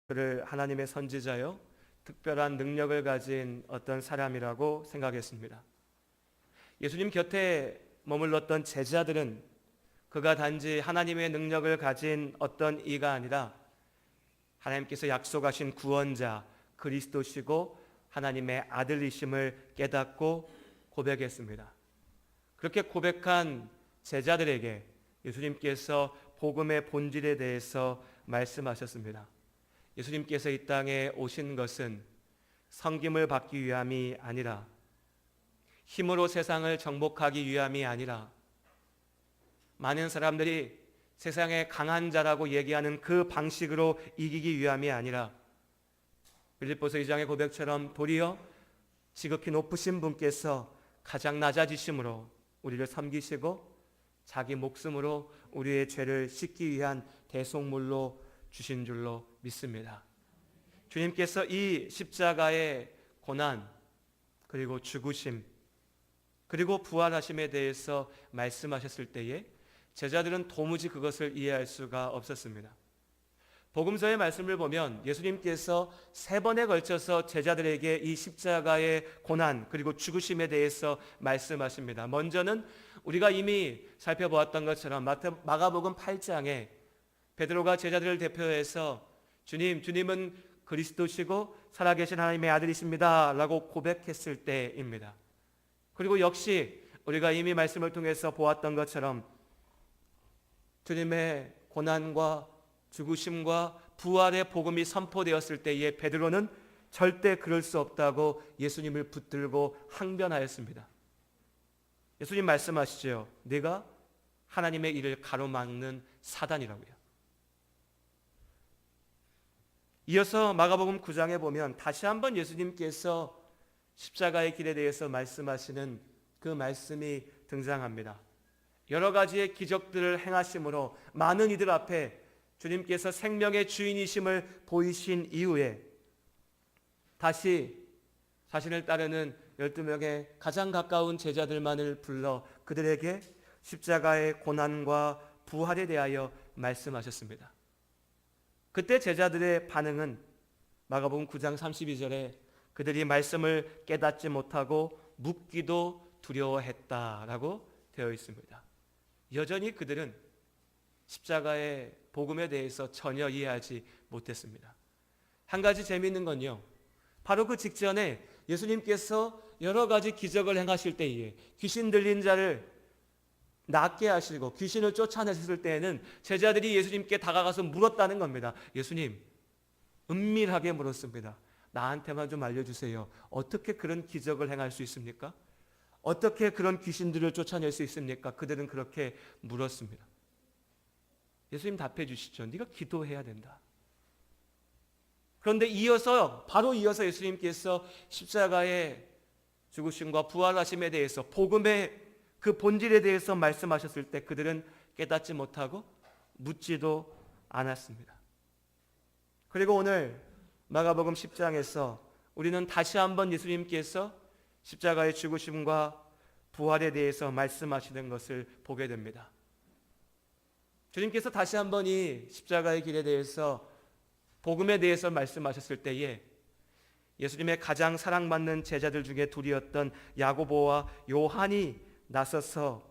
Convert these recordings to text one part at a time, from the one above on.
그를 하나님의 선지자요, 특별한 능력을 가진 어떤 사람이라고 생각했습니다. 예수님 곁에 머물렀던 제자들은 그가 단지 하나님의 능력을 가진 어떤 이가 아니라 하나님께서 약속하신 구원자 그리스도시고 하나님의 아들이심을 깨닫고 고백했습니다. 그렇게 고백한 제자들에게 예수님께서 복음의 본질에 대해서 말씀하셨습니다. 예수님께서 이 땅에 오신 것은 섬김을 받기 위함이 아니라, 힘으로 세상을 정복하기 위함이 아니라, 많은 사람들이 세상에 강한 자라고 얘기하는 그 방식으로 이기기 위함이 아니라, 빌립보서 2장의 고백처럼 도리어 지극히 높으신 분께서 가장 낮아지심으로 우리를 섬기시고 자기 목숨으로 우리의 죄를 씻기 위한 대속물로 주신 줄로 믿습니다. 주님께서 이 십자가의 고난, 그리고 죽으심, 그리고 부활하심에 대해서 말씀하셨을 때에 제자들은 도무지 그것을 이해할 수가 없었습니다. 복음서의 말씀을 보면 예수님께서 3번에 걸쳐서 제자들에게 이 십자가의 고난 그리고 죽으심에 대해서 말씀하십니다. 먼저는 우리가 이미 살펴보았던 것처럼 마가복음 8장에 베드로가 제자들을 대표해서 주님은 그리스도시고 살아계신 하나님의 아들이십니다 라고 고백했을 때입니다. 그리고 역시 우리가 이미 말씀을 통해서 보았던 것처럼 주님의 고난과 죽으심과 부활의 복음이 선포되었을 때에 베드로는 절대 그럴 수 없다고 예수님을 붙들고 항변하였습니다. 예수님 말씀하시죠. 네가 하나님의 일을 가로막는 사단이라고요. 이어서 마가복음 9장에 보면 다시 한번 예수님께서 십자가의 길에 대해서 말씀하시는 그 말씀이 등장합니다. 여러 가지의 기적들을 행하심으로 많은 이들 앞에 주님께서 생명의 주인이심을 보이신 이후에 다시 자신을 따르는 12명의 가장 가까운 제자들만을 불러 그들에게 십자가의 고난과 부활에 대하여 말씀하셨습니다. 그때 제자들의 반응은 마가복음 9장 32절에 그들이 말씀을 깨닫지 못하고 묻기도 두려워했다라고 되어 있습니다. 여전히 그들은 십자가의 복음에 대해서 전혀 이해하지 못했습니다. 한 가지 재미있는 건요, 바로 그 직전에 예수님께서 여러 가지 기적을 행하실 때에 귀신 들린 자를 낫게 하시고 귀신을 쫓아내셨을 때에는 제자들이 예수님께 다가가서 물었다는 겁니다. 예수님, 은밀하게 물었습니다. 나한테만 좀 알려주세요. 어떻게 그런 기적을 행할 수 있습니까? 어떻게 그런 귀신들을 쫓아낼 수 있습니까? 그들은 그렇게 물었습니다. 예수님 답해 주시죠. 네가 기도해야 된다. 그런데 바로 이어서 예수님께서 십자가의 죽으심과 부활하심에 대해서 복음의 그 본질에 대해서 말씀하셨을 때 그들은 깨닫지 못하고 묻지도 않았습니다. 그리고 오늘 마가복음 10장에서 우리는 다시 한번 예수님께서 십자가의 죽으심과 부활에 대해서 말씀하시는 것을 보게 됩니다. 주님께서 다시 한번 이 십자가의 길에 대해서 복음에 대해서 말씀하셨을 때에 예수님의 가장 사랑받는 제자들 중에 둘이었던 야고보와 요한이 나서서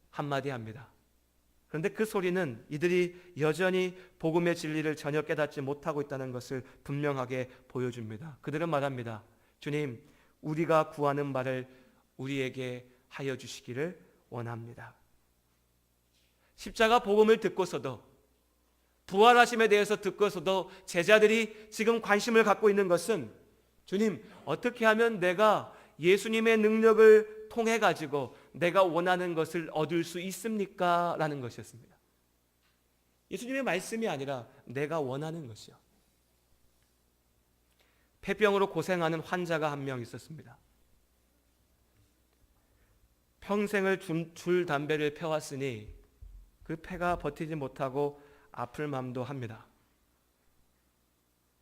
한마디 합니다. 그런데 그 소리는 이들이 여전히 복음의 진리를 전혀 깨닫지 못하고 있다는 것을 분명하게 보여줍니다. 그들은 말합니다. 주님, 우리가 구하는 바를 우리에게 하여 주시기를 원합니다. 십자가 복음을 듣고서도, 부활하심에 대해서 듣고서도 제자들이 지금 관심을 갖고 있는 것은 주님, 어떻게 하면 내가 예수님의 능력을 통해 가지고 내가 원하는 것을 얻을 수 있습니까? 라는 것이었습니다. 예수님의 말씀이 아니라 내가 원하는 것이요. 폐병으로 고생하는 환자가 한 명 있었습니다. 평생을 줄 담배를 펴왔으니 그 폐가 버티지 못하고 아플 맘도 합니다.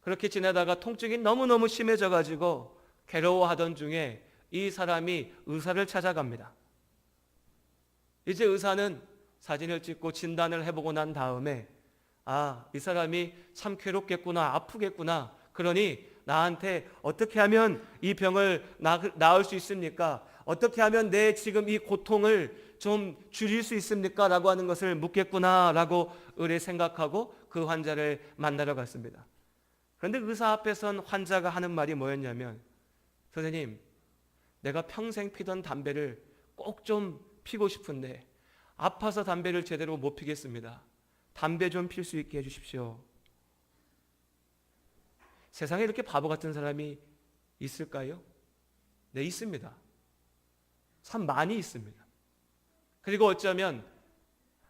그렇게 지내다가 통증이 너무너무 심해져 가지고 괴로워하던 중에 이 사람이 의사를 찾아갑니다. 이제 의사는 사진을 찍고 진단을 해보고 난 다음에 아, 이 사람이 참 괴롭겠구나, 아프겠구나. 그러니 나한테 어떻게 하면 이 병을 나을 수 있습니까? 어떻게 하면 내 지금 이 고통을 좀 줄일 수 있습니까? 라고 하는 것을 묻겠구나 라고 의뢰 생각하고 그 환자를 만나러 갔습니다. 그런데 의사 앞에선 환자가 하는 말이 뭐였냐면, 선생님, 내가 평생 피던 담배를 꼭 좀 피고 싶은데 아파서 담배를 제대로 못 피겠습니다. 담배 좀 필 수 있게 해주십시오. 세상에 이렇게 바보 같은 사람이 있을까요? 네, 있습니다. 참 많이 있습니다. 그리고 어쩌면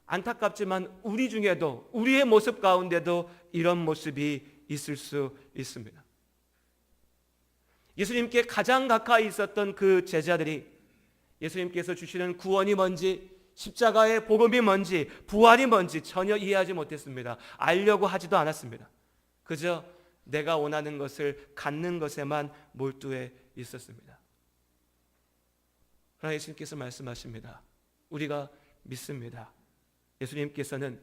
안타깝지만 우리 중에도, 우리의 모습 가운데도 이런 모습이 있을 수 있습니다. 예수님께 가장 가까이 있었던 그 제자들이 예수님께서 주시는 구원이 뭔지, 십자가의 복음이 뭔지, 부활이 뭔지 전혀 이해하지 못했습니다. 알려고 하지도 않았습니다. 그저 내가 원하는 것을 갖는 것에만 몰두해 있었습니다. 그러나 예수님께서 말씀하십니다. 우리가 믿습니다. 예수님께서는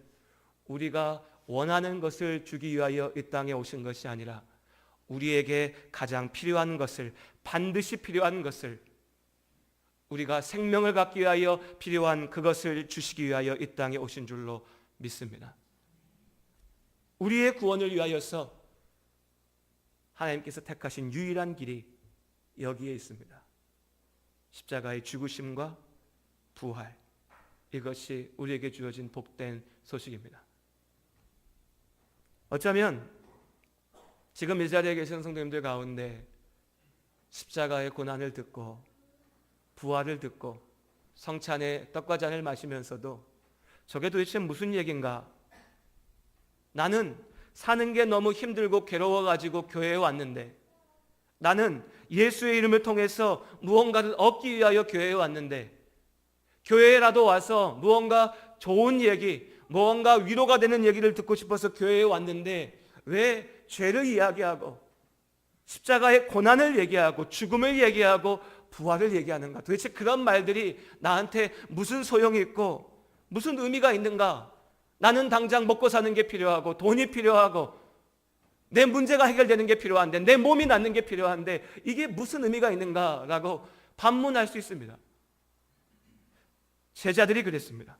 우리가 원하는 것을 주기 위하여 이 땅에 오신 것이 아니라 우리에게 가장 필요한 것을, 반드시 필요한 것을, 우리가 생명을 갖기 위하여 필요한 그것을 주시기 위하여 이 땅에 오신 줄로 믿습니다. 우리의 구원을 위하여서 하나님께서 택하신 유일한 길이 여기에 있습니다. 십자가의 죽으심과 부활, 이것이 우리에게 주어진 복된 소식입니다. 어쩌면 지금 이 자리에 계신 성도님들 가운데 십자가의 고난을 듣고 부활을 듣고 성찬의 떡과 잔을 마시면서도 저게 도대체 무슨 얘기인가? 나는 사는 게 너무 힘들고 괴로워가지고 교회에 왔는데, 나는 예수의 이름을 통해서 무언가를 얻기 위하여 교회에 왔는데, 교회라도 와서 무언가 좋은 얘기, 무언가 위로가 되는 얘기를 듣고 싶어서 교회에 왔는데 왜 죄를 이야기하고 십자가의 고난을 얘기하고 죽음을 얘기하고 부활을 얘기하는가? 도대체 그런 말들이 나한테 무슨 소용이 있고 무슨 의미가 있는가? 나는 당장 먹고 사는 게 필요하고 돈이 필요하고 내 문제가 해결되는 게 필요한데, 내 몸이 낫는 게 필요한데 이게 무슨 의미가 있는가라고 반문할 수 있습니다. 제자들이 그랬습니다.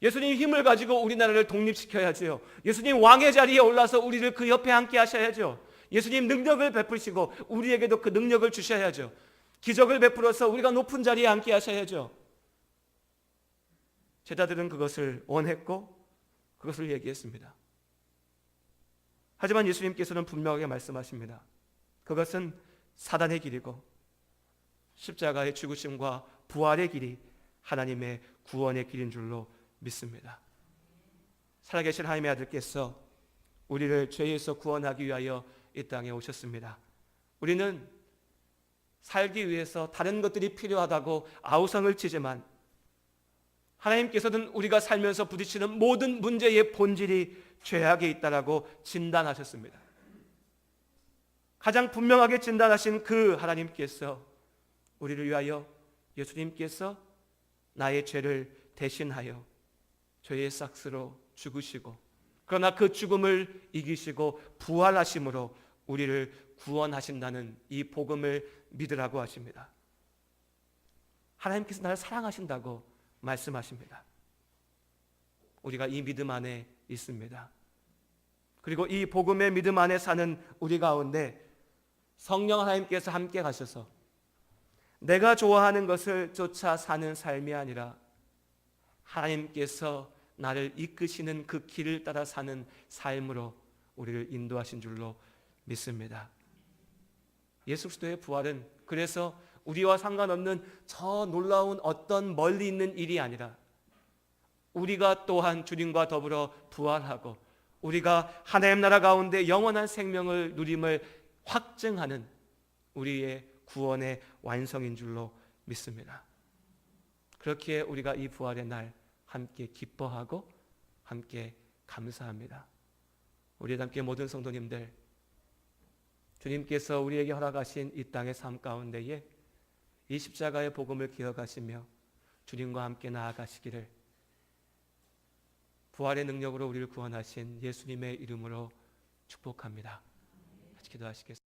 예수님 힘을 가지고 우리나라를 독립시켜야죠. 예수님 왕의 자리에 올라서 우리를 그 옆에 함께 하셔야죠. 예수님 능력을 베푸시고 우리에게도 그 능력을 주셔야죠. 기적을 베풀어서 우리가 높은 자리에 함께 하셔야죠. 제자들은 그것을 원했고 그것을 얘기했습니다. 하지만 예수님께서는 분명하게 말씀하십니다. 그것은 사단의 길이고 십자가의 죽으심과 부활의 길이 하나님의 구원의 길인 줄로 믿습니다. 살아계신 하나님의 아들께서 우리를 죄에서 구원하기 위하여 이 땅에 오셨습니다. 우리는 살기 위해서 다른 것들이 필요하다고 아우성을 치지만 하나님께서는 우리가 살면서 부딪히는 모든 문제의 본질이 죄악에 있다라고 진단하셨습니다. 가장 분명하게 진단하신 그 하나님께서 우리를 위하여 예수님께서 나의 죄를 대신하여 죄의 삭스로 죽으시고, 그러나 그 죽음을 이기시고 부활하심으로 우리를 구원하신다는 이 복음을 믿으라고 하십니다. 하나님께서 나를 사랑하신다고 말씀하십니다. 우리가 이 믿음 안에 있습니다. 그리고 이 복음의 믿음 안에 사는 우리 가운데 성령 하나님께서 함께 가셔서 내가 좋아하는 것을 쫓아 사는 삶이 아니라 하나님께서 나를 이끄시는 그 길을 따라 사는 삶으로 우리를 인도하신 줄로 믿습니다. 예수 그리스도의 부활은 그래서 우리와 상관없는 저 놀라운 어떤 멀리 있는 일이 아니라 우리가 또한 주님과 더불어 부활하고 우리가 하나님 나라 가운데 영원한 생명을 누림을 확증하는 우리의 구원의 완성인 줄로 믿습니다. 그렇기에 우리가 이 부활의 날 함께 기뻐하고 함께 감사합니다. 우리 함께 모든 성도님들, 주님께서 우리에게 허락하신 이 땅의 삶 가운데에 이 십자가의 복음을 기억하시며 주님과 함께 나아가시기를 부활의 능력으로 우리를 구원하신 예수님의 이름으로 축복합니다. 같이 기도하시겠습니다.